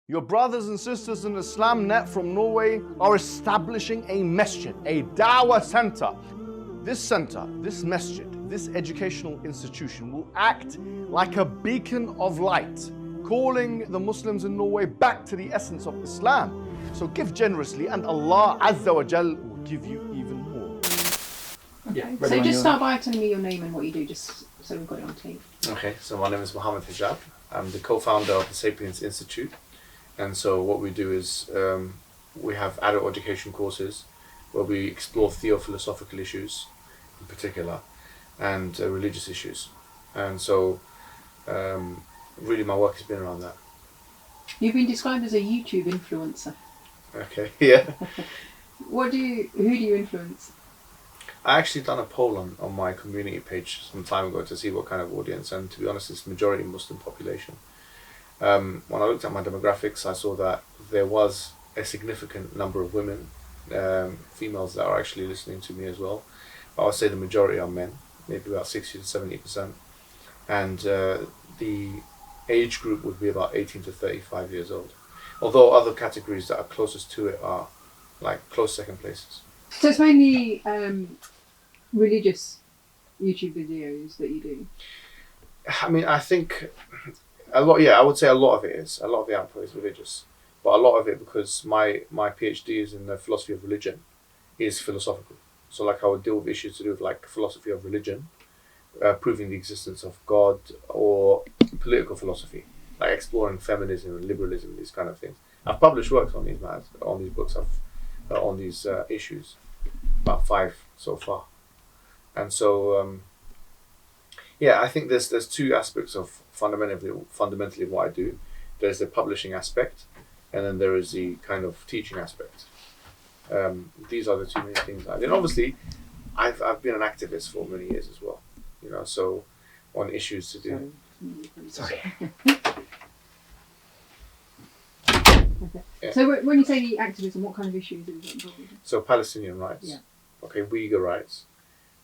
Your brothers and sisters in Islam Net from Norway are establishing a masjid, a dawah center. This center, this masjid, this educational institution will act like a beacon of light, calling the Muslims in Norway back to the essence of Islam. So give generously and Allah Azza wa Jal will give you even more. Okay. So just start by telling me your name and what you do, just so we've got it on tape. Okay, so my name is Mohammed Hijab. I'm the co-founder of the Sapiens Institute. And so what we do is we have adult education courses where we explore theophilosophical issues in particular and religious issues. And so really my work has been around that. You've been described as a YouTube influencer. Okay, yeah. Who do you influence? I actually done a poll on my community page some time ago to see what kind of audience, and to be honest, it's majority Muslim population. When I looked at my demographics, I saw that there was a significant number of women, females that are actually listening to me as well. I would say the majority are men, maybe about 60 to 70%. And the age group would be about 18 to 35 years old. Although other categories that are closest to it are like close second places. So it's mainly religious YouTube videos that you do? I mean, I think a lot, I would say a lot of it is. A lot of the output is religious. But a lot of it, because my PhD is in the philosophy of religion, is philosophical. So like I would deal with issues to do with like philosophy of religion, proving the existence of God, or political philosophy, like exploring feminism and liberalism, these kind of things. I've published works on these matters, on these books, on these issues, about 5 so far. And so, I think there's two aspects of fundamentally what I do. There's the publishing aspect, and then there is the kind of teaching aspect. These are the two main things. And obviously, I've been an activist for many years as well. You know, so on issues to do. Sorry. Okay. Yeah. So when you say activism, what kind of issues is it involved in? So Palestinian rights. Yeah. Okay, Uyghur rights.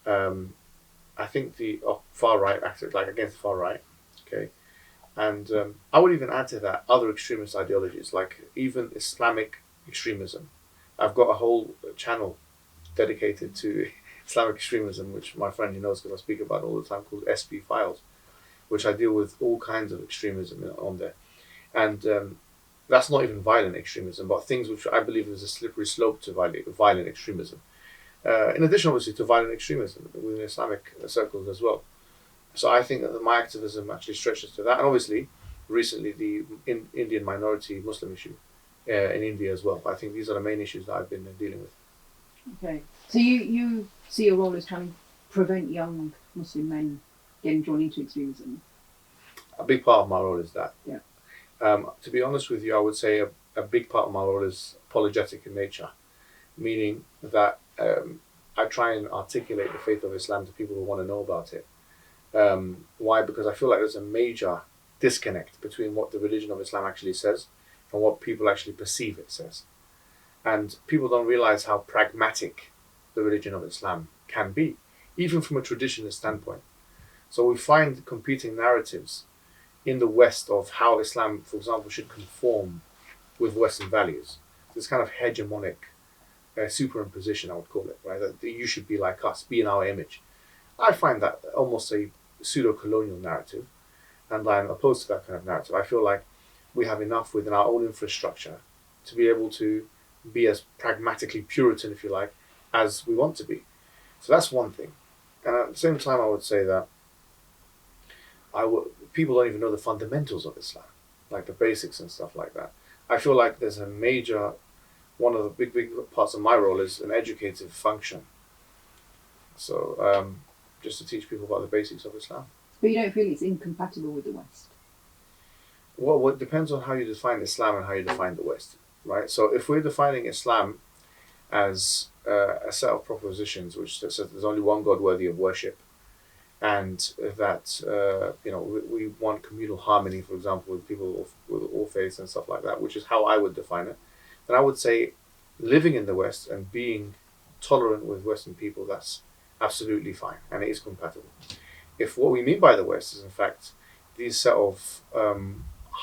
I think the far right acted like against the far right. Okay, and I would even add to that other extremist ideologies, like even Islamic extremism. I've got a whole channel dedicated to Islamic extremism, which my friend knows because I speak about it all the time, called SP Files, which I deal with all kinds of extremism on there. And that's not even violent extremism, but things which I believe is a slippery slope to violent extremism. In addition, obviously, to violent extremism within Islamic circles as well. So I think that my activism actually stretches to that. And obviously, recently, the Indian minority Muslim issue in India as well. I think these are the main issues that I've been dealing with. Okay. So you see your role as trying to prevent young Muslim men getting drawn into extremism? A big part of my role is that. Yeah. To be honest with you, I would say a big part of my role is apologetic in nature, meaning that I try and articulate the faith of Islam to people who want to know about it. Why? Because I feel like there's a major disconnect between what the religion of Islam actually says and what people actually perceive it says. And people don't realize how pragmatic the religion of Islam can be, even from a traditionalist standpoint. So we find competing narratives in the West of how Islam, for example, should conform with Western values. This kind of hegemonic superimposition, I would call it, right? That you should be like us, be in our image. I find that almost a pseudo-colonial narrative, and I'm opposed to that kind of narrative. I feel like we have enough within our own infrastructure to be able to be as pragmatically Puritan, if you like, as we want to be. So that's one thing. And at the same time, I would say that people don't even know the fundamentals of Islam, like the basics and stuff like that. I feel like there's a major, one of the big parts of my role is an educative function. So just to teach people about the basics of Islam. But you don't feel it's incompatible with the West? Well, it depends on how you define Islam and how you define the West, right? So if we're defining Islam as a set of propositions which says there's only one God worthy of worship, and that we want communal harmony, for example, with people with all faiths and stuff like that, which is how I would define it, then I would say living in the West and being tolerant with Western people, that's absolutely fine, and it is compatible. If what we mean by the West is in fact these set of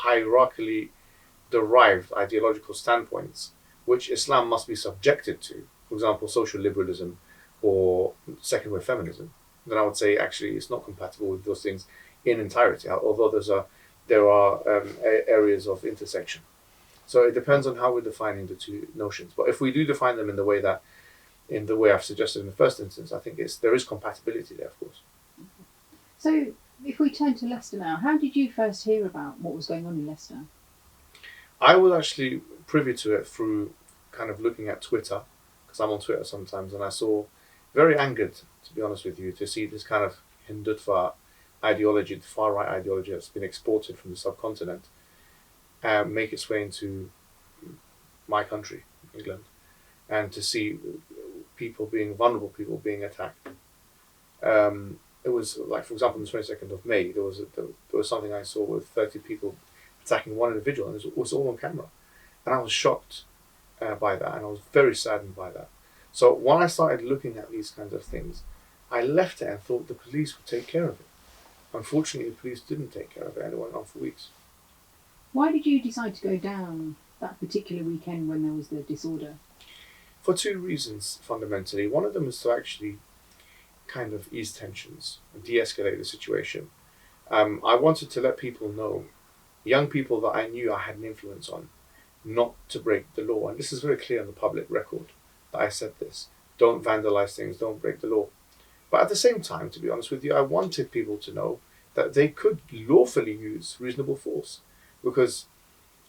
hierarchically derived ideological standpoints which Islam must be subjected to, for example, social liberalism or second wave feminism, then I would say actually it's not compatible with those things in entirety, although there are areas of intersection. So it depends on how we're defining the two notions. But if we do define them in the way I've suggested in the first instance, I think there is compatibility there, of course. So if we turn to Leicester now, how did you first hear about what was going on in Leicester? I was actually privy to it through kind of looking at Twitter, because I'm on Twitter sometimes, and I saw, very angered, to be honest with you, to see this kind of Hindutva ideology, the far right ideology that's been exported from the subcontinent, make its way into my country, England, and to see vulnerable people being attacked. It was like, for example, on the 22nd of May, there was something I saw with 30 people attacking one individual, and it was all on camera. And I was shocked by that, and I was very saddened by that. So when I started looking at these kinds of things, I left it and thought the police would take care of it. Unfortunately, the police didn't take care of it, and it went on for weeks. Why did you decide to go down that particular weekend when there was the disorder? For two reasons, fundamentally. One of them is to actually kind of ease tensions and de-escalate the situation. I wanted to let people know, young people that I knew I had an influence on, not to break the law. And this is very clear on the public record that I said this. Don't vandalize things, don't break the law. But at the same time, to be honest with you, I wanted people to know that they could lawfully use reasonable force. Because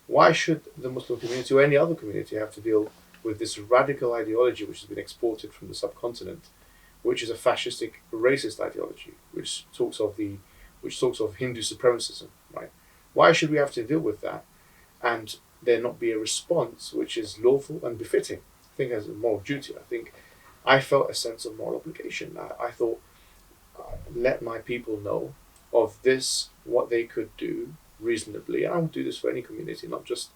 why should the Muslim community or any other community have to deal with this radical ideology which has been exported from the subcontinent, which is a fascistic, racist ideology, which talks of Hindu supremacism, right? Why should we have to deal with that and there not be a response which is lawful and befitting? I think as a moral duty, I felt a sense of moral obligation. I thought, let my people know of this, what they could do reasonably, and I would do this for any community, not just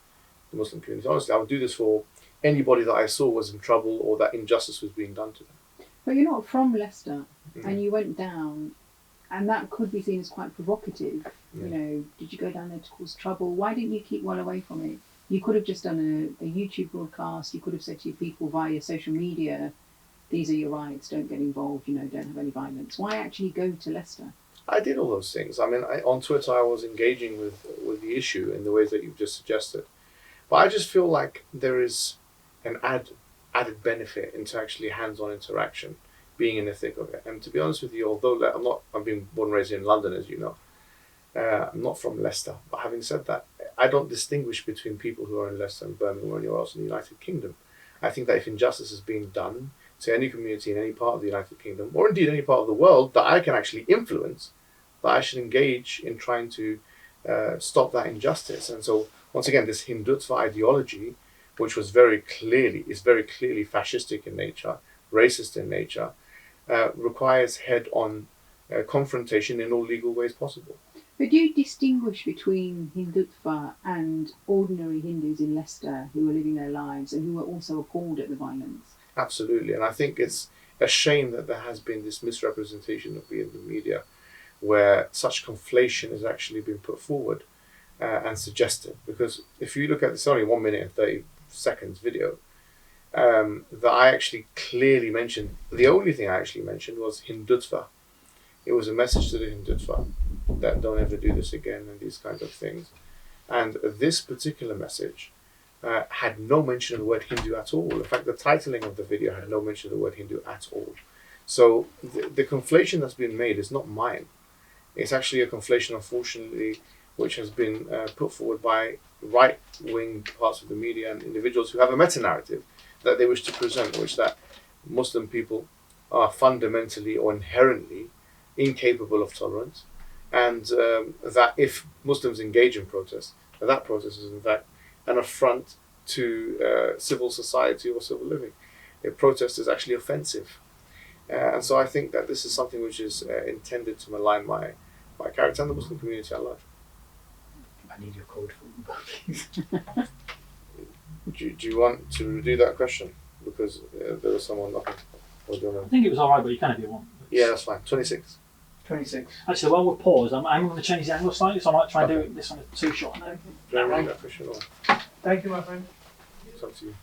the Muslim community. Honestly, I would do this for anybody that I saw was in trouble or that injustice was being done to them. But you're not from Leicester, and you went down, and that could be seen as quite provocative. Yeah. You know, did you go down there to cause trouble? Why didn't you keep well away from it? You could have just done a YouTube broadcast. You could have said to your people via social media, these are your rights, don't get involved, don't have any violence. Why actually go to Leicester? I did all those things. I mean, on Twitter, I was engaging with the issue in the ways that you've just suggested. But I just feel like there is an added benefit into actually hands-on interaction, being in the thick of it. And to be honest with you, although I've been born and raised in London, as you know, I'm not from Leicester. But having said that, I don't distinguish between people who are in Leicester and Birmingham or anywhere else in the United Kingdom. I think that if injustice is being done to any community in any part of the United Kingdom, or indeed any part of the world that I can actually influence, that I should engage in trying to stop that injustice. And so, once again, this Hindutva ideology, which is very clearly fascistic in nature, racist in nature, requires head-on confrontation in all legal ways possible. But do you distinguish between Hindutva and ordinary Hindus in Leicester who are living their lives and who are also appalled at the violence? Absolutely, and I think it's a shame that there has been this misrepresentation of me in the media, where such conflation has actually been put forward and suggested. Because if you look at this, only 1 minute and 30 seconds video, that I actually clearly mentioned, the only thing I actually mentioned was Hindutva. It was a message to the Hindutva that don't ever do this again and these kinds of things. And this particular message had no mention of the word Hindu at all. In fact, the titling of the video had no mention of the word Hindu at all. So the conflation that's been made is not mine. It's actually a conflation, unfortunately, which has been put forward by right-wing parts of the media and individuals who have a meta-narrative that they wish to present, which that Muslim people are fundamentally or inherently incapable of tolerance, and that if Muslims engage in protest, that protest is in fact an affront to civil society or civil living. A protest is actually offensive. And so I think that this is something which is intended to malign my character and the Muslim community at large. I need your code for please. Do you want to do that question? Because there was someone knocking. I think it was alright, but you can if you want. Yeah, that's fine. 26. 26. Actually, while we're paused, I'm going to change the angle slightly, so I might try and do this on a too short note. Don't mind that for sure. Thank you, my friend. It's up to you.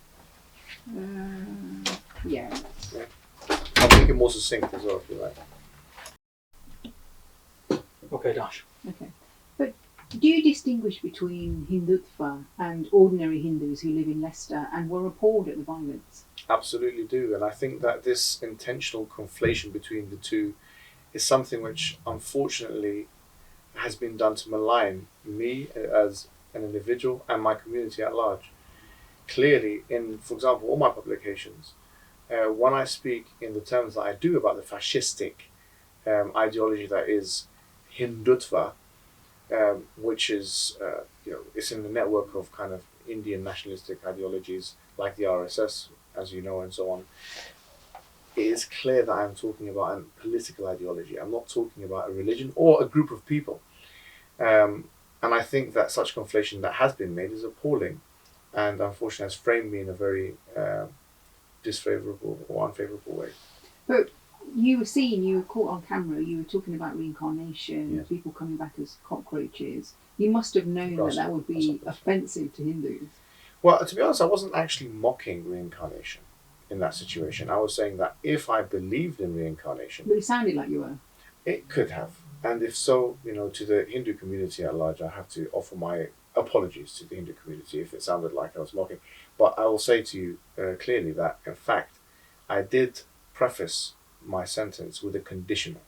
Yeah. I'll make it more succinct as well if you like. Okay, Dash. Okay. But do you distinguish between Hindutva and ordinary Hindus who live in Leicester and were appalled at the violence? Absolutely do, and I think that this intentional conflation between the two is something which unfortunately has been done to malign me as an individual and my community at large. Clearly, in, for example, all my publications, when I speak in the terms that I do about the fascistic ideology that is Hindutva, which is, it's in the network of kind of Indian nationalistic ideologies like the RSS, as you know, and so on. It is clear that I'm talking about a political ideology. I'm not talking about a religion or a group of people. And I think that such conflation that has been made is appalling, and unfortunately has framed me in a very disfavourable or unfavourable way. But you were caught on camera, you were talking about reincarnation, Yes. people coming back as cockroaches. You must have known that would be offensive to Hindus. Well, to be honest, I wasn't actually mocking reincarnation in that situation. I was saying that if I believed in reincarnation, But it sounded like you were. it could have. And if so, to the Hindu community at large, I have to offer my apologies to the Hindu community if it sounded like I was mocking. But I will say to you clearly that, in fact, I did preface my sentence with a conditional.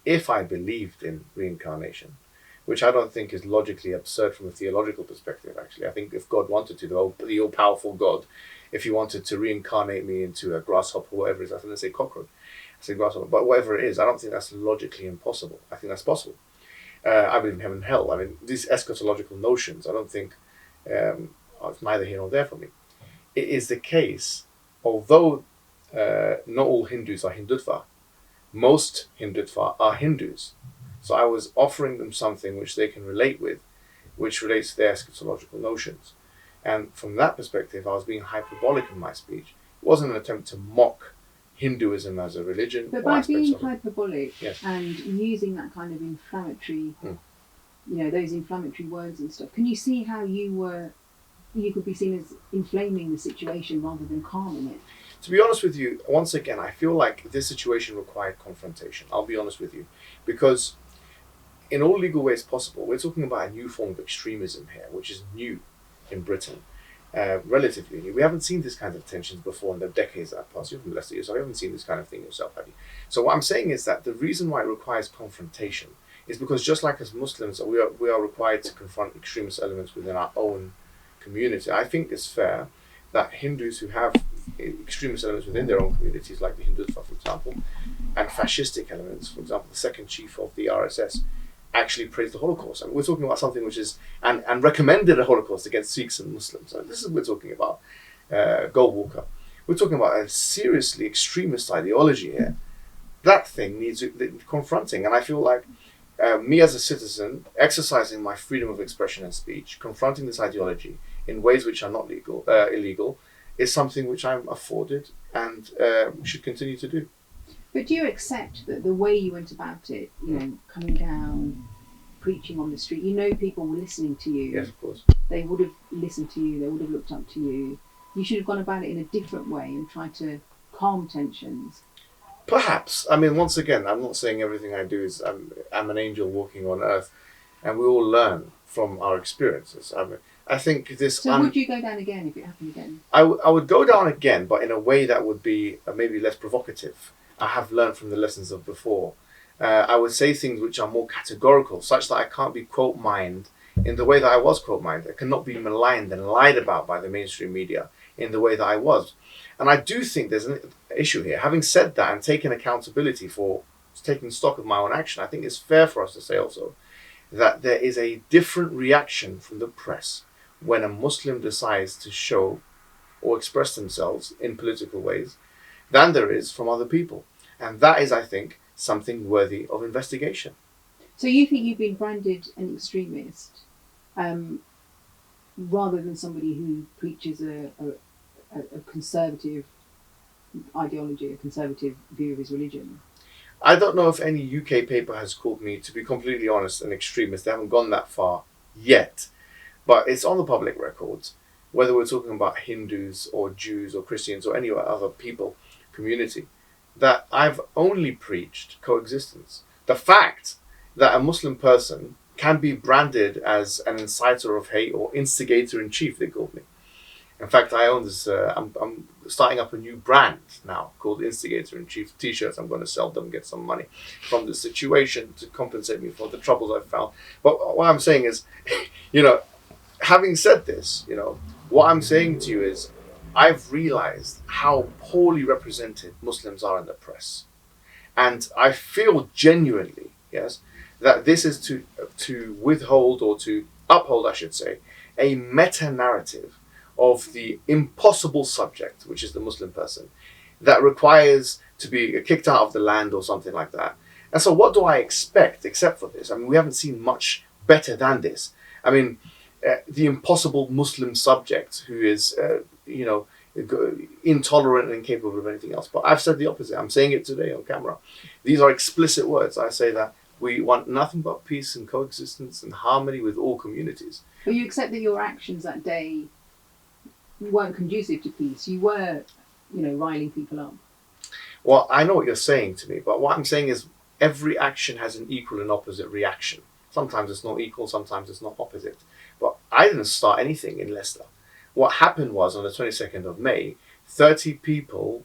If I believed in reincarnation, which I don't think is logically absurd from a theological perspective, actually. I think if God wanted to, the all-powerful God, if he wanted to reincarnate me into a grasshopper or whatever it is, I was going to say cockroach, I say grasshopper, but whatever it is, I don't think that's logically impossible. I think that's possible. I believe in heaven and hell. I mean, these eschatological notions, I don't think, it's neither here nor there for me. It is the case, although not all Hindus are Hindutva, most Hindutva are Hindus. So I was offering them something which they can relate with, which relates to their eschatological notions. And from that perspective, I was being hyperbolic in my speech. It wasn't an attempt to mock Hinduism as a religion. But or by aspects being of it. hyperbolic Yes. and using that kind of inflammatory, those inflammatory words and stuff, can you see how you could be seen as inflaming the situation rather than calming it? To be honest with you, once again, I feel like this situation required confrontation. I'll be honest with you. Because in all legal ways possible, we're talking about a new form of extremism here, which is new in Britain, relatively new. We haven't seen this kind of tensions before in the decades that have passed. You're from Leicester, so you haven't seen this kind of thing yourself, have you? So what I'm saying is that the reason why it requires confrontation is because just like as Muslims, we are required to confront extremist elements within our own community. I think it's fair that Hindus who have extremist elements within their own communities, like the Hindutva, for example, and fascistic elements, for example, the second chief of the RSS, actually praised the Holocaust. I mean, we're talking about something which is, and recommended a Holocaust against Sikhs and Muslims. So this is what we're talking about, 𝙤𝙤𝙪𝙚𝙤. We're talking about a seriously extremist ideology here. That thing needs confronting, and I feel like me as a citizen, exercising my freedom of expression and speech, confronting this ideology in ways which are not illegal, is something which I'm afforded and should continue to do. But do you accept that the way you went about it, coming down, preaching on the street, people were listening to you. Yes, of course. They would have listened to you, they would have looked up to you. You should have gone about it in a different way and tried to calm tensions. Perhaps. I mean, once again, I'm not saying everything I do is, I'm an angel walking on earth, and we all learn from our experiences. I think this... So would you go down again if it happened again? I would go down again, but in a way that would be maybe less provocative. I have learned from the lessons of before. I would say things which are more categorical, such that I can't be quote-mined in the way that I was quote-mined. I cannot be maligned and lied about by the mainstream media in the way that I was. And I do think there's an issue here. Having said that and taken accountability for taking stock of my own action, I think it's fair for us to say also that there is a different reaction from the press when a Muslim decides to show or express themselves in political ways than there is from other people. And that is, I think, something worthy of investigation. So you think you've been branded an extremist rather than somebody who preaches a conservative ideology, a conservative view of his religion? I don't know if any UK paper has called me, to be completely honest, an extremist. They haven't gone that far yet. But it's on the public records, whether we're talking about Hindus or Jews or Christians or any other people, community, that I've only preached coexistence. The fact that a Muslim person can be branded as an inciter of hate or instigator in chief, they called me. In fact, I own this, I'm starting up a new brand now called Instigator in Chief t-shirts. I'm going to sell them, get some money from the situation to compensate me for the troubles I've found. But what I'm saying is, having said this, what I'm saying to you is, I've realized how poorly represented Muslims are in the press. And I feel genuinely, yes, that this is to withhold, or to uphold, I should say, a meta-narrative of the impossible subject, which is the Muslim person, that requires to be kicked out of the land or something like that. And so what do I expect except for this? I mean, we haven't seen much better than this. I mean, the impossible Muslim subject who is, intolerant and incapable of anything else. But I've said the opposite. I'm saying it today on camera. These are explicit words. I say that we want nothing but peace and coexistence and harmony with all communities. But you accept that your actions that day weren't conducive to peace. You were, riling people up. Well, I know what you're saying to me, but what I'm saying is every action has an equal and opposite reaction. Sometimes it's not equal, sometimes it's not opposite. But I didn't start anything in Leicester. What happened was, on the 22nd of May, 30 people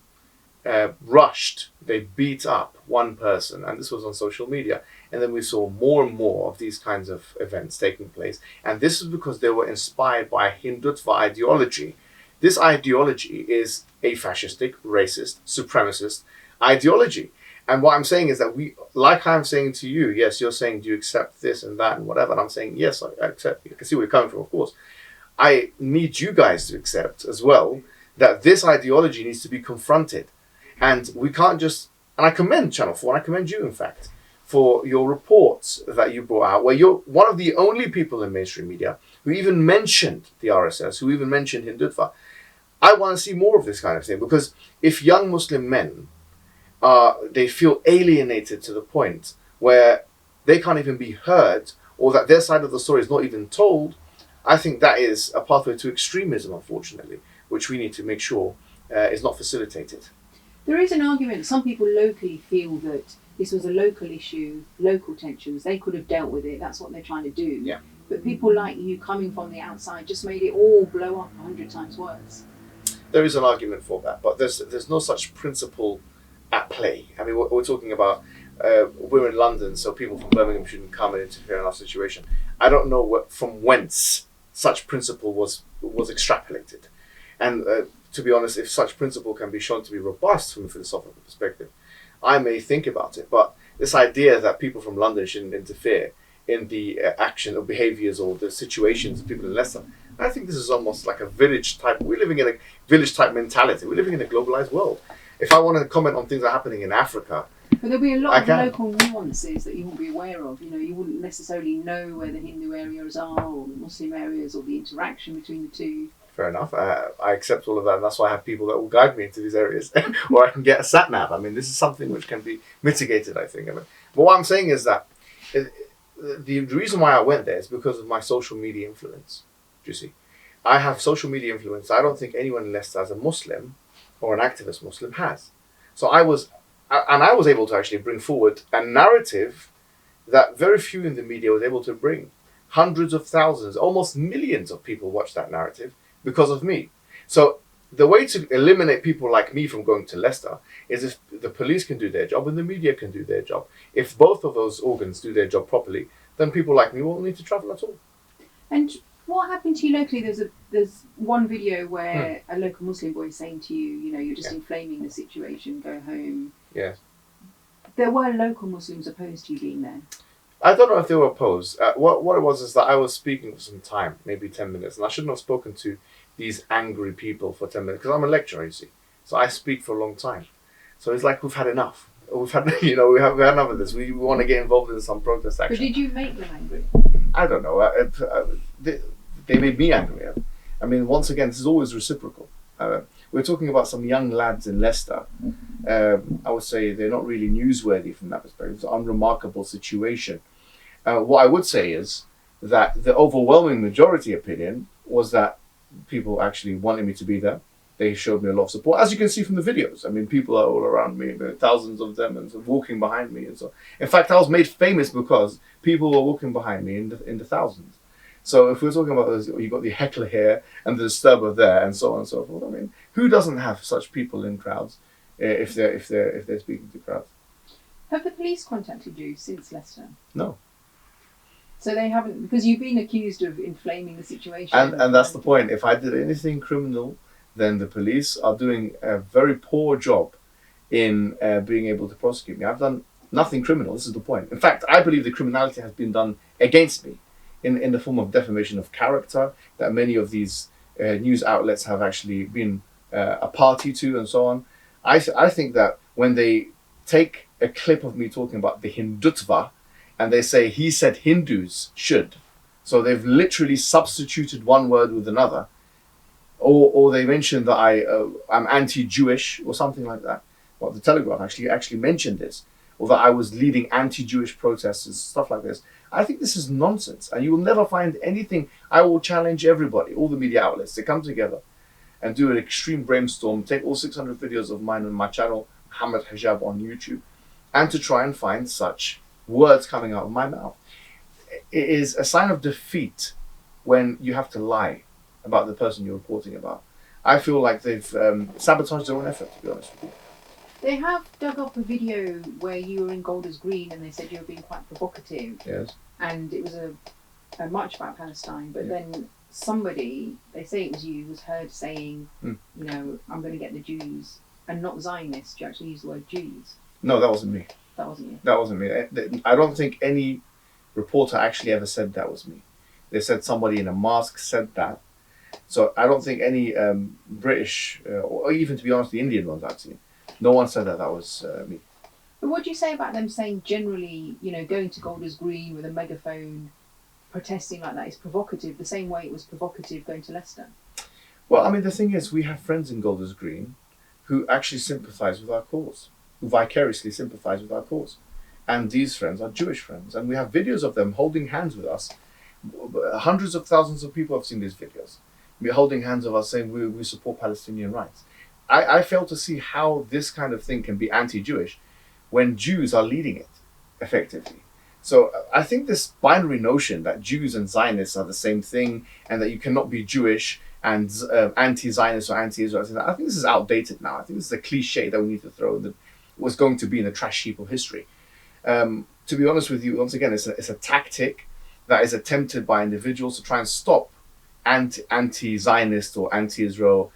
rushed, they beat up one person, and this was on social media. And then we saw more and more of these kinds of events taking place. And this is because they were inspired by Hindutva ideology. This ideology is a fascistic, racist, supremacist ideology. And what I'm saying is that like I'm saying to you, yes, you're saying, do you accept this and that and whatever? And I'm saying, yes, I accept. You can see where you're coming from, of course. I need you guys to accept as well that this ideology needs to be confronted. And we can't just, and I commend Channel 4, and I commend you, in fact, for your reports that you brought out, where you're one of the only people in mainstream media who even mentioned the RSS, who even mentioned Hindutva. I want to see more of this kind of thing, because if young Muslim men, they feel alienated to the point where they can't even be heard, or that their side of the story is not even told, I think that is a pathway to extremism, unfortunately, which we need to make sure is not facilitated. There is an argument, some people locally feel that this was a local issue, local tensions, they could have dealt with it, that's what they're trying to do. Yeah. But people like you coming from the outside just made it all blow up 100 times worse. There is an argument for that, but there's no such principle at play. I mean, we're talking about, we're in London, so people from Birmingham shouldn't come and interfere in our situation. I don't know from whence such principle was extrapolated. And to be honest, if such principle can be shown to be robust from a philosophical perspective, I may think about it. But this idea that people from London shouldn't interfere in the action or behaviours or the situations of people in Leicester, I think this is almost like a village type. We're living in a village type mentality. We're living in a globalized world. If I want to comment on things that are happening in Africa, but there'll be a lot of local nuances that you won't be aware of. You wouldn't necessarily know where the Hindu areas are or the Muslim areas or the interaction between the two. Fair enough. I accept all of that, and that's why I have people that will guide me into these areas, or I can get a sat nav. I mean, this is something which can be mitigated, I think. But what I'm saying is that the reason why I went there is because of my social media influence. Do you see? I have social media influence. I don't think anyone in Leicester as a Muslim or an activist Muslim has. So I was able to actually bring forward a narrative that very few in the media was able to bring. Hundreds of thousands, almost millions of people watched that narrative because of me. So the way to eliminate people like me from going to Leicester is if the police can do their job and the media can do their job. If both of those organs do their job properly, then people like me won't need to travel at all. And what happened to you locally? There's one video where a local Muslim boy is saying to you, you're just inflaming the situation, go home. Yes. There were local Muslims opposed to you being there. I don't know if they were opposed. What it was is that I was speaking for some time, maybe 10 minutes, and I shouldn't have spoken to these angry people for 10 minutes, because I'm a lecturer, you see. So I speak for a long time. So it's like we've had enough. We've had, we had enough of this. We want to get involved in some protest action. But did you make them angry? I don't know. They made me angry. I mean, once again, this is always reciprocal. We're talking about some young lads in Leicester I would say they're not really newsworthy from that perspective. It's an unremarkable situation. What I would say is that the overwhelming majority opinion was that people actually wanted me to be there. They showed me a lot of support, as you can see from the videos. I mean, people are all around me, there are thousands of them, and so walking behind me, and so. In fact, I was made famous because people were walking behind me in the thousands. So if we're talking about those, you got the heckler here and the disturber there, and so on and so forth. I mean, who doesn't have such people in crowds if they're speaking to crowds? Have the police contacted you since Leicester? No. So they haven't, because you've been accused of inflaming the situation. And that's the point. If I did anything criminal, then the police are doing a very poor job in being able to prosecute me. I've done nothing criminal. This is the point. In fact, I believe the criminality has been done against me in the form of defamation of character that many of these news outlets have actually been a party to, and so on. I think that when they take a clip of me talking about the Hindutva and they say he said Hindus should, so they've literally substituted one word with another, or they mentioned that I'm anti-Jewish or something like that. Well, the Telegraph actually mentioned this, or that I was leading anti-Jewish protests and stuff like this. I think this is nonsense, and you will never find anything. I will challenge everybody, all the media outlets, to come together and do an extreme brainstorm, take all 600 videos of mine on my channel, Mohammed Hijab on YouTube, and to try and find such words coming out of my mouth. It is a sign of defeat when you have to lie about the person you're reporting about. I feel like they've sabotaged their own effort, to be honest with you. They have dug up a video where you were in Golders Green and they said you were being quite provocative. Yes. And it was a march about Palestine, but then somebody, they say it was you, was heard saying, you know, I'm going to get the Jews, and not Zionists. You actually used the word Jews. No, that wasn't me. That wasn't you. That wasn't me. I don't think any reporter actually ever said that was me. They said somebody in a mask said that. So I don't think any British, or even, to be honest, the Indian ones actually, no one said that was me. But what do you say about them saying generally, you know, going to Golders Green with a megaphone, protesting like that is provocative, the same way it was provocative going to Leicester? Well, I mean, the thing is, we have friends in Golders Green who actually sympathise with our cause, who vicariously sympathise with our cause. And these friends are Jewish friends, and we have videos of them holding hands with us. Hundreds of thousands of people have seen these videos. We're holding hands of us saying we support Palestinian rights. I fail to see how this kind of thing can be anti-Jewish when Jews are leading it, effectively. So I think this binary notion that Jews and Zionists are the same thing and that you cannot be Jewish and anti-Zionist or anti-Israel, I think this is outdated now. I think this is a cliche that we need to throw that was going to be in the trash heap of history. To be honest with you, once again, it's a tactic that is attempted by individuals to try and stop anti-Zionist or anti-Israel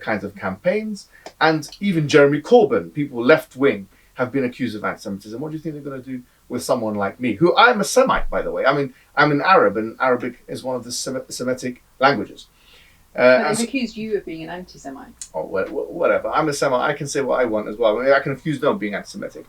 kinds of campaigns. And even Jeremy Corbyn, people left-wing, have been accused of anti-Semitism. What do you think they're going to do with someone like me, who I'm a Semite, by the way? I mean, I'm an Arab, and Arabic is one of the Semitic languages. But they've accused you of being an anti-Semite. Oh, whatever. I'm a Semite. I can say what I want as well. I mean, I can accuse them of being anti-Semitic.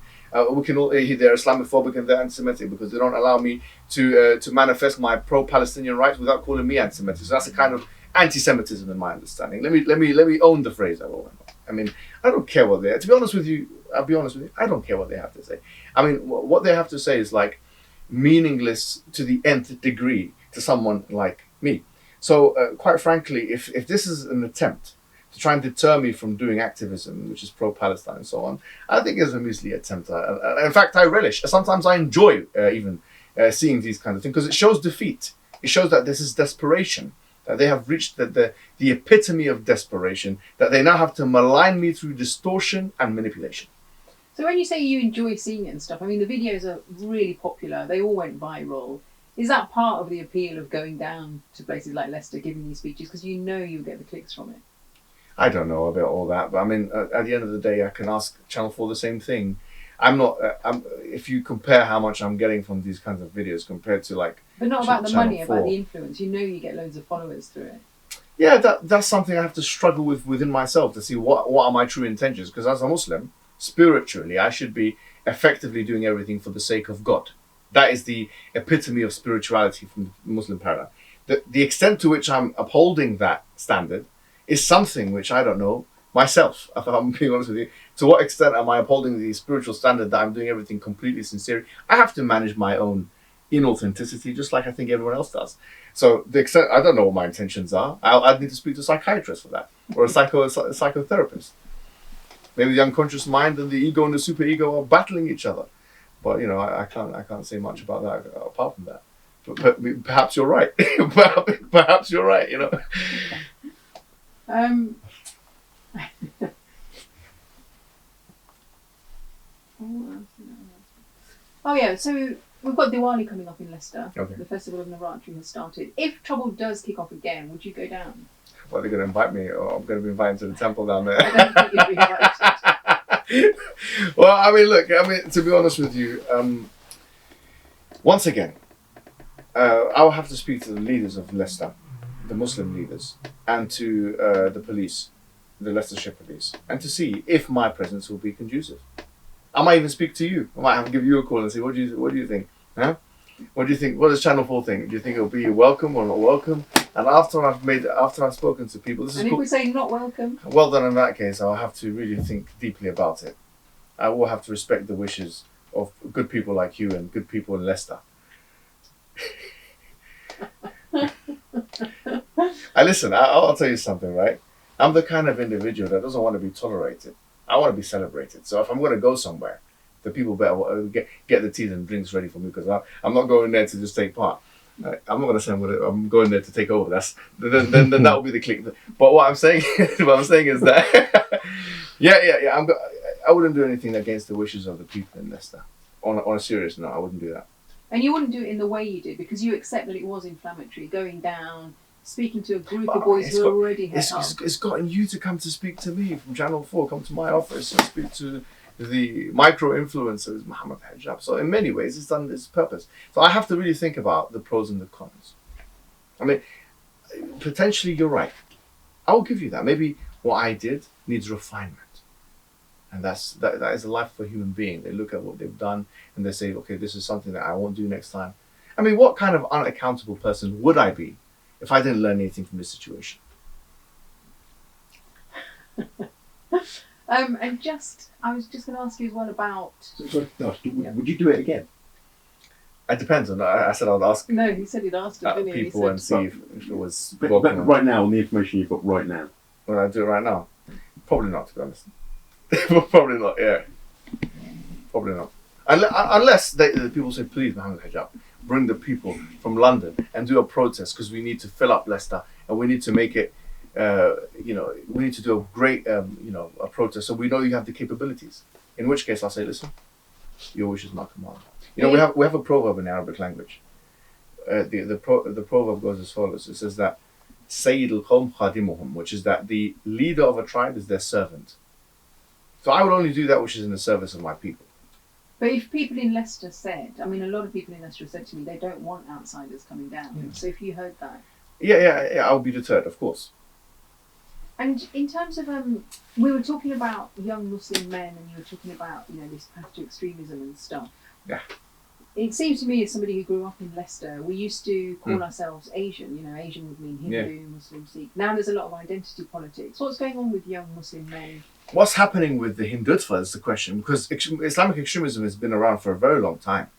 We can all, they're Islamophobic and they're anti-Semitic because they don't allow me to manifest my pro-Palestinian rights without calling me anti-Semitic. So that's a kind of anti-Semitism in my understanding. Let me own the phrase. I mean, I don't care what they. To be honest with you, I'll be honest with you. I don't care what they have to say. I mean, what they have to say is like meaningless to the nth degree to someone like me. So, quite frankly, if this is an attempt to try and deter me from doing activism, which is pro-Palestine and so on, I think it's a measly attempt. In fact, I relish. Sometimes I enjoy even seeing these kinds of things because it shows defeat. It shows that this is desperation. That they have reached the epitome of desperation. That they now have to malign me through distortion and manipulation. So when you say you enjoy seeing it and stuff, I mean, the videos are really popular. They all went viral. Is that part of the appeal of going down to places like Leicester, giving these speeches? Because you know you'll get the clicks from it. I don't know about all that, but I mean, at the end of the day, I can ask Channel 4 the same thing. I'm not. If you compare how much I'm getting from these kinds of videos compared to like, but not about the Channel money, 4. about the influence. You know, you get loads of followers through it. Yeah, that's something I have to struggle with within myself to see what are my true intentions. Because as a Muslim, spiritually, I should be effectively doing everything for the sake of God. That is the epitome of spirituality from the Muslim paradigm. The extent to which I'm upholding that standard is something which I don't know myself, if I'm being honest with you. To what extent am I upholding the spiritual standard that I'm doing everything completely sincere? I have to manage my own inauthenticity, just like I think everyone else does. So the extent, I don't know what my intentions are. I'd need to speak to a psychiatrist for that, or a psychotherapist. Maybe the unconscious mind and the ego and the superego are battling each other. But I can't say much about that apart from that. But perhaps you're right. Perhaps you're right. Oh yeah, so we've got Diwali coming up in Leicester. Okay. The Festival of Navratri has started. If trouble does kick off again, would you go down? Well, they're going to invite me, or I'm going to be invited to the temple down there. I don't think you'd be invited. Well, to be honest with you, once again, I'll have to speak to the leaders of Leicester, the Muslim leaders, and to the police, the Leicestershire police, and to see if my presence will be conducive. I might even speak to you. I might have to give you a call and say, what do you think? Huh? What do you think? What does Channel 4 think? Do you think it'll be welcome or not welcome? And after I've spoken to people, And if we say not welcome? Well, then in that case, I'll have to really think deeply about it. I will have to respect the wishes of good people like you and good people in Leicester. I'll tell you something, right? I'm the kind of individual that doesn't want to be tolerated. I want to be celebrated. So if I'm going to go somewhere, the people better get the teas and drinks ready for me, because I'm not going there to just take part. I'm not going to say I'm going there to take over. Then that will be the clique. But what I'm saying is that I wouldn't do anything against the wishes of the people in Leicester. On a serious note, I wouldn't do that. And you wouldn't do it in the way you did, because you accept that it was inflammatory, going down, speaking to a group of boys who already had it's gotten you to come to speak to me from Channel 4, come to my office and speak to the micro-influencers, Mohammed Hijab. So in many ways, it's done its purpose. So I have to really think about the pros and the cons. Potentially you're right. I will give you that. Maybe what I did needs refinement. And that is a life for a human being. They look at what they've done and they say, okay, this is something that I won't do next time. What kind of unaccountable person would I be if I didn't learn anything from this situation? I was just going to ask you as well about... Would you do it again? It depends. I said I'd ask. No, he said he'd asked people and see if it was... But right now, on the information you've got right now. Would I do it right now? Probably not, to be honest. Probably not, yeah. Probably not. Unless the people say, please, Mohammed Hijab, bring the people from London and do a protest, because we need to fill up Leicester and we need to make it, we need to do a great, a protest, so we know you have the capabilities. In which case I'll say, listen, your wish is my command. We have a proverb in Arabic language. The proverb goes as follows. It says that 𝙒𝙤𝙪𝙞𝙡𝙀 خَادِمُهُمْ, which is that the leader of a tribe is their servant. So I would only do that which is in the service of my people. But if people in Leicester said, a lot of people in Leicester said to me, they don't want outsiders coming down. Yeah. So if you heard that. Yeah, I'll be deterred, of course. And in terms of, we were talking about young Muslim men, and you were talking about, this path to extremism and stuff. Yeah. It seems to me, as somebody who grew up in Leicester, we used to call ourselves Asian. Asian would mean Hindu, Muslim, Sikh. Now there's a lot of identity politics. What's going on with young Muslim men? What's happening with the Hindutva is the question, because Islamic extremism has been around for a very long time.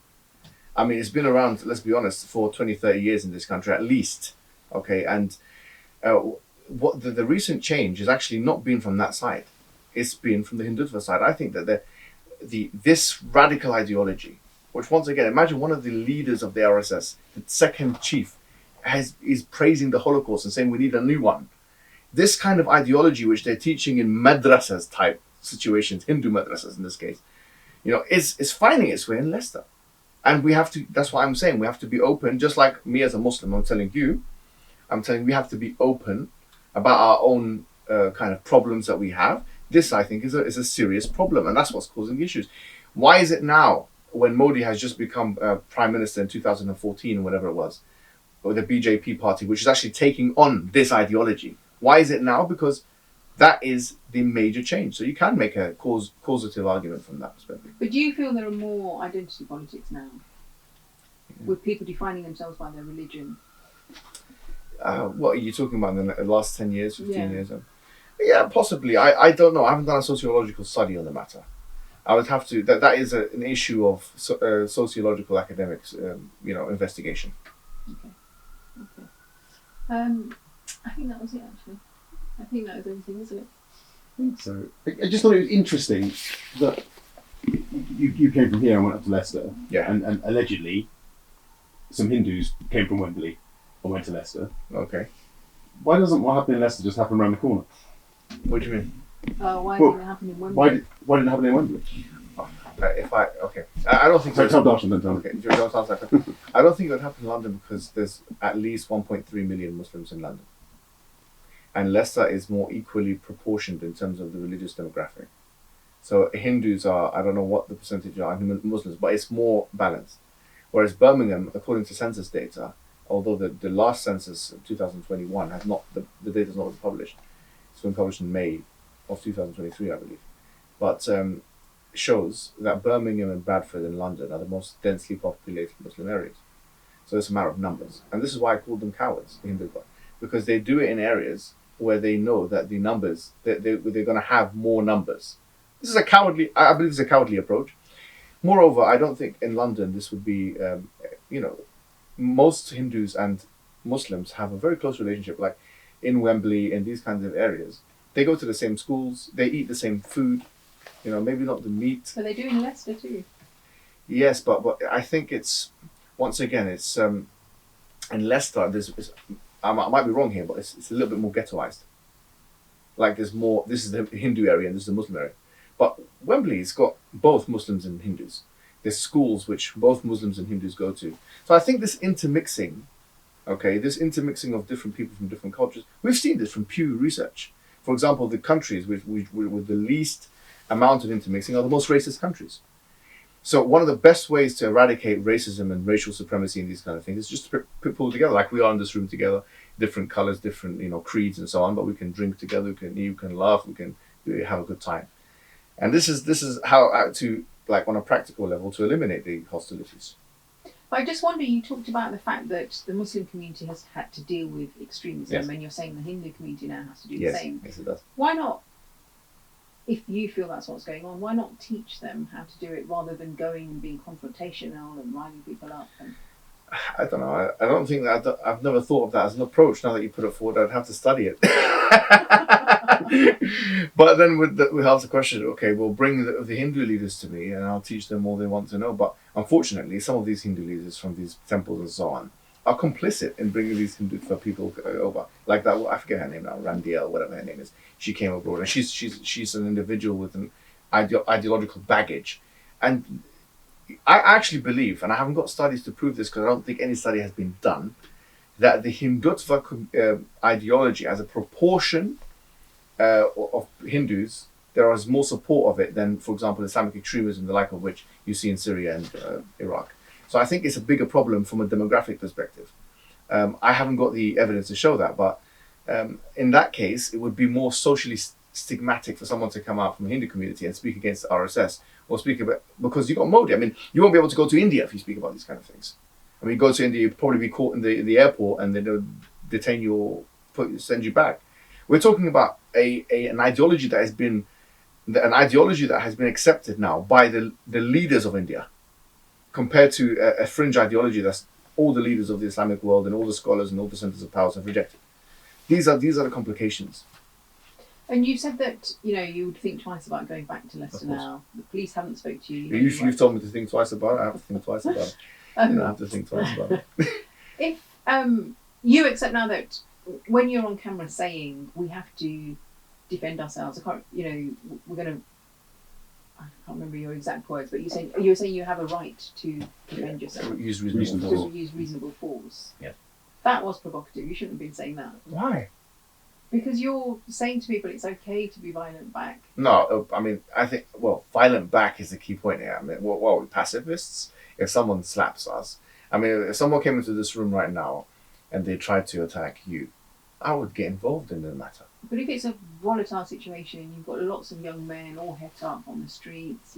It's been around, let's be honest, for 20, 30 years in this country at least. Okay, and what the recent change has actually not been from that side. It's been from the Hindutva side. I think that this radical ideology, which once again, imagine one of the leaders of the RSS, the second chief, is praising the Holocaust and saying we need a new one. This kind of ideology, which they're teaching in madrasas type situations, Hindu madrasas in this case, is finding its way in Leicester. And we have to, that's what I'm saying, we have to be open, just like me as a Muslim, I'm telling we have to be open about our own kind of problems that we have. This, I think, is a serious problem, and that's what's causing issues. Why is it now, when Modi has just become Prime Minister in 2014, or whatever it was, or the BJP party, which is actually taking on this ideology, why is it now? Because that is the major change. So you can make a causative argument from that perspective. But do you feel there are more identity politics now? With people defining themselves by their religion? What are you talking about in the last 10 years, 15 years? Yeah, possibly. I don't know. I haven't done a sociological study on the matter. I would have to. That is an issue of sociological academics, investigation. Okay. I think that was it actually. I think that was everything, isn't it? I think so. I just thought it was interesting that you came from here and went up to Leicester. Yeah. And allegedly, some Hindus came from Wembley and went to Leicester. Okay. Why doesn't what happened in Leicester just happen around the corner? What do you mean? Why Well, didn't it happen in Wembley? Why didn't it happen in Wembley? I don't think So tell Darshan, don't tell me. Okay, don't answer that question. I don't think it would happen in London because there's at least 1.3 million Muslims in London. And Leicester is more equally proportioned in terms of the religious demographic. So Hindus are, I don't know what the percentage are in Muslims, but it's more balanced. Whereas Birmingham, according to census data, although the last census of 2021 has not, the data has not been published. It's been published in May of 2023, I believe. But shows that Birmingham and Bradford and London are the most densely populated Muslim areas. So it's a matter of numbers. And this is why I call them cowards, the Hindutva, because they do it in areas where they know that the numbers, they're going to have more numbers. This is a cowardly, I believe it's a cowardly approach. Moreover, I don't think in London this would be, most Hindus and Muslims have a very close relationship, like in Wembley and these kinds of areas. They go to the same schools, they eat the same food, maybe not the meat. But they do in Leicester too. Yes, but I think it's, once again, it's, in Leicester, I might be wrong here, but it's a little bit more ghettoized. Like there's more, this is the Hindu area and this is the Muslim area. But Wembley's got both Muslims and Hindus. There's schools which both Muslims and Hindus go to. So I think this intermixing of different people from different cultures, we've seen this from Pew Research. For example, the countries with the least amount of intermixing are the most racist countries. So one of the best ways to eradicate racism and racial supremacy and these kind of things is just to put people together, like we are in this room together, different colors, different creeds and so on, but we can drink together, you can laugh, we can have a good time. And this is how to, like on a practical level, to eliminate the hostilities. But I just wonder, you talked about the fact that the Muslim community has had to deal with extremism, Yes. and you're saying the Hindu community now has to do Yes, the same. yes it does. Why not, if you feel that's what's going on, why not teach them how to do it rather than going and being confrontational and lining people up? And I don't know. I don't think that I've never thought of that as an approach. Now that you put it forward, I'd have to study it. But then we have the question. Okay, well, bring the Hindu leaders to me, and I'll teach them all they want to know. But unfortunately, some of these Hindu leaders from these temples and so on are complicit in bringing these Hindutva people over. Like that, I forget her name now, Randiel, whatever her name is. She came abroad, and she's an individual with an ideological baggage, and I actually believe, and I haven't got studies to prove this because I don't think any study has been done, that the Hindutva ideology as a proportion of Hindus, there is more support of it than, for example, Islamic extremism, the like of which you see in Syria and Iraq. So I think it's a bigger problem from a demographic perspective. I haven't got the evidence to show that, but in that case, it would be more socially stigmatic for someone to come out from the Hindu community and speak against the RSS or speak about, because you've got Modi. I mean, you won't be able to go to India if you speak about these kind of things. I mean, you go to India, you'd probably be caught in the airport and they'll detain you or send you back. We're talking about an ideology that has been accepted now by the leaders of India, compared to a fringe ideology that's all the leaders of the Islamic world and all the scholars and all the centers of powers have rejected. These are the complications. And you said that you would think twice about going back to Leicester now. The police haven't spoke to you. You've told me to think twice about it. I have to think twice about it. I have to think twice about it. If you accept now that when you're on camera saying we have to defend ourselves, we're going to. I can't remember your exact words, but you're saying you have a right to defend yourself. Use reasonable force. Use reasonable force. Yeah. That was provocative. You shouldn't have been saying that. Why? Because you're saying to people it's okay to be violent back. No, I mean, I think, violent back is the key point here. I mean, what are we, pacifists? If someone slaps us, I mean, if someone came into this room right now and they tried to attack you, I would get involved in the matter. But if it's a volatile situation, you've got lots of young men all het up on the streets,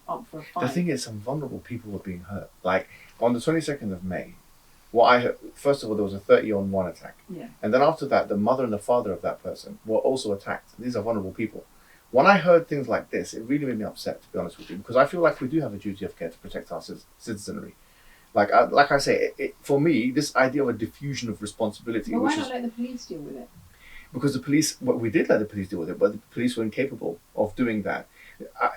up for a fight. The thing is, some vulnerable people were being hurt. Like, on the 22nd of May, First of all, there was a 30-on-1 attack. Yeah. And then after that, the mother and the father of that person were also attacked. These are vulnerable people. When I heard things like this, it really made me upset, to be honest with you, because I feel like we do have a duty of care to protect our citizenry. Like I say, for me, this idea of a diffusion of responsibility. But why not let the police deal with it? Because the police, we did let the police deal with it, but the police were incapable of doing that.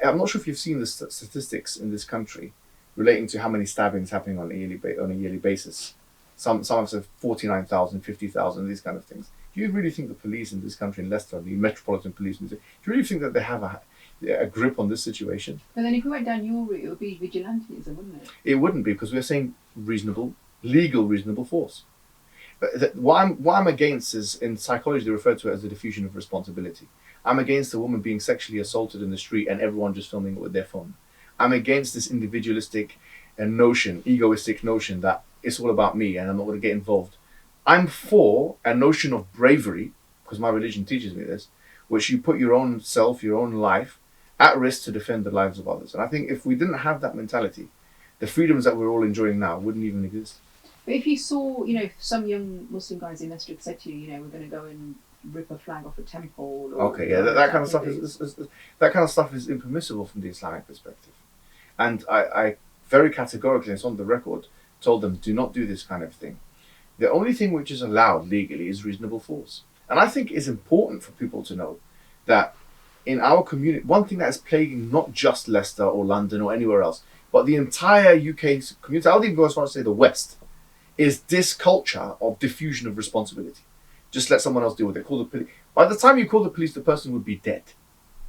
I'm not sure if you've seen the statistics in this country relating to how many stabbings happening on a yearly basis. Some have said 49,000, 50,000, these kind of things. Do you really think the police in this country, in Leicester, the Metropolitan Police, do you really think that they have a grip on this situation? But then if we went down your route, it would be vigilantism, wouldn't it? It wouldn't be, because we're saying legal reasonable force. But what I'm against is, in psychology, they refer to it as the diffusion of responsibility. I'm against a woman being sexually assaulted in the street and everyone just filming it with their phone. I'm against this individualistic egoistic notion that it's all about me and I'm not going to get involved. I'm for a notion of bravery, because my religion teaches me this, which you put your own self, your own life, at risk to defend the lives of others. And I think if we didn't have that mentality, the freedoms that we're all enjoying now wouldn't even exist. But if you saw, some young Muslim guys in Leicester said to you, we're going to go and rip a flag off a temple. Or, Okay, yeah, that kind of stuff that kind of stuff is impermissible from the Islamic perspective. And I very categorically, it's on the record, told them, do not do this kind of thing. The only thing which is allowed legally is reasonable force. And I think it's important for people to know that in our community, one thing that is plaguing not just Leicester or London or anywhere else, but the entire UK community, I would even go as far as to say the West, is this culture of diffusion of responsibility. Just let someone else deal with it. Call the police. By the time you call the police, the person would be dead.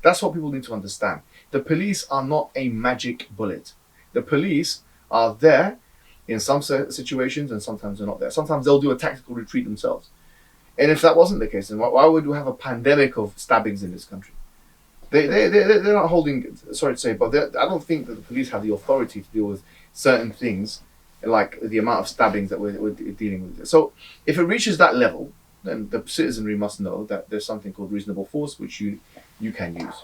That's what people need to understand. The police are not a magic bullet. The police are there in some situations and sometimes they're not there. Sometimes they'll do a tactical retreat themselves. And if that wasn't the case, then why would we have a pandemic of stabbings in this country? They're not holding, sorry to say, but I don't think that the police have the authority to deal with certain things, like the amount of stabbings that we're dealing with. So if it reaches that level, then the citizenry must know that there's something called reasonable force, which you can use.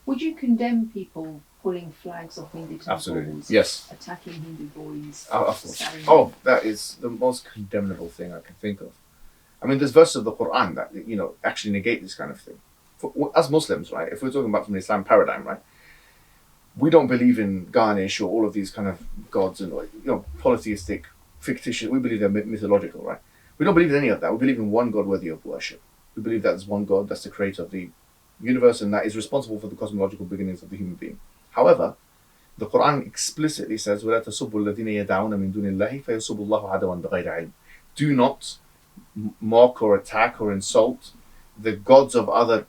Would you condemn people pulling flags off Hindu temples? Absolutely, yes. Attacking Hindu boys? Of course. That is the most condemnable thing I can think of. I mean, there's verses of the Qur'an that, actually negate this kind of thing. As Muslims, right, if we're talking about from the Islam paradigm, right, we don't believe in Ganesh or all of these kind of gods and, polytheistic, fictitious, we believe they're mythological, right? We don't believe in any of that. We believe in one God worthy of worship. We believe that there's one God that's the creator of the universe and that is responsible for the cosmological beginnings of the human being. However, the Qur'an explicitly says, وَلَا تَسُبُّوا الَّذِينَ يَدْعُونَ مِن دُونِ اللَّهِ فَيَسُبُّوا اللَّهَ عَدْوًا بِغَيْرِ عِلْمٍ. Do not mock or attack or insult the gods of other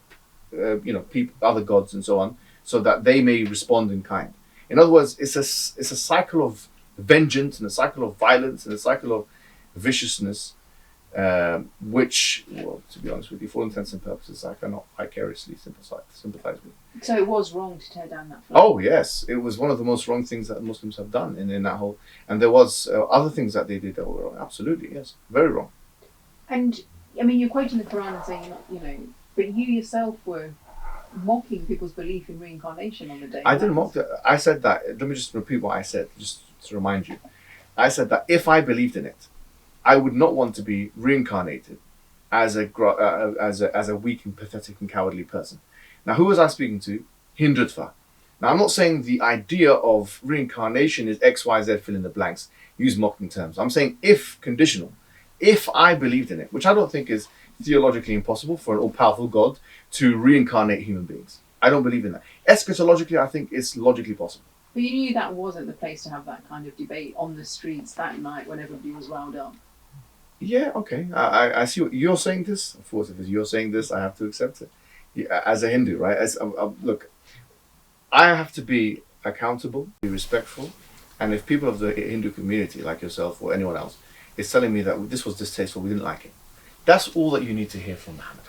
people, other gods and so on, so that they may respond in kind. In other words, it's a cycle of vengeance and a cycle of violence and a cycle of viciousness, which, to be honest with you, for all intents and purposes, I cannot vicariously sympathize with. So it was wrong to tear down that flag? Oh yes, it was one of the most wrong things that Muslims have done in that whole, and there was other things that they did that were wrong. Absolutely, yes, very wrong. And I mean, you're quoting the Quran and saying, but you yourself were mocking people's belief in reincarnation on the day. I didn't mock that. I said that. Let me just repeat what I said, just to remind you. I said that if I believed in it, I would not want to be reincarnated as a weak and pathetic and cowardly person. Now, who was I speaking to? Hindutva. Now, I'm not saying the idea of reincarnation is X, Y, Z, fill in the blanks, use mocking terms. I'm saying if conditional. If I believed in it, which I don't think is theologically impossible for an all-powerful God to reincarnate human beings. I don't believe in that. Eschatologically, I think it's logically possible. But you knew that wasn't the place to have that kind of debate on the streets that night when everybody was riled up. Yeah, okay. I see what you're saying this. Of course, if it's you're saying this, I have to accept it. As a Hindu, right? Look, I have to be accountable, be respectful, and if people of the Hindu community, like yourself or anyone else, is telling me that this was distasteful, we didn't like it, that's all that you need to hear from Mohammed.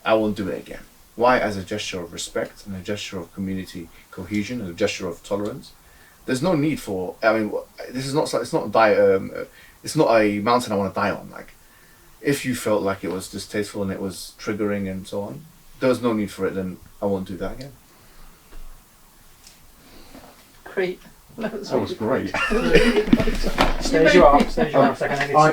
I won't do it again. Why? As a gesture of respect and a gesture of community cohesion and a gesture of tolerance. There's no need for. I mean, this is not. It's not a mountain I want to die on. Like, if you felt like it was distasteful and it was triggering and so on, there's no need for it. Then I won't do that again. Great. That was great. Stage you up, stage you up a second. I need to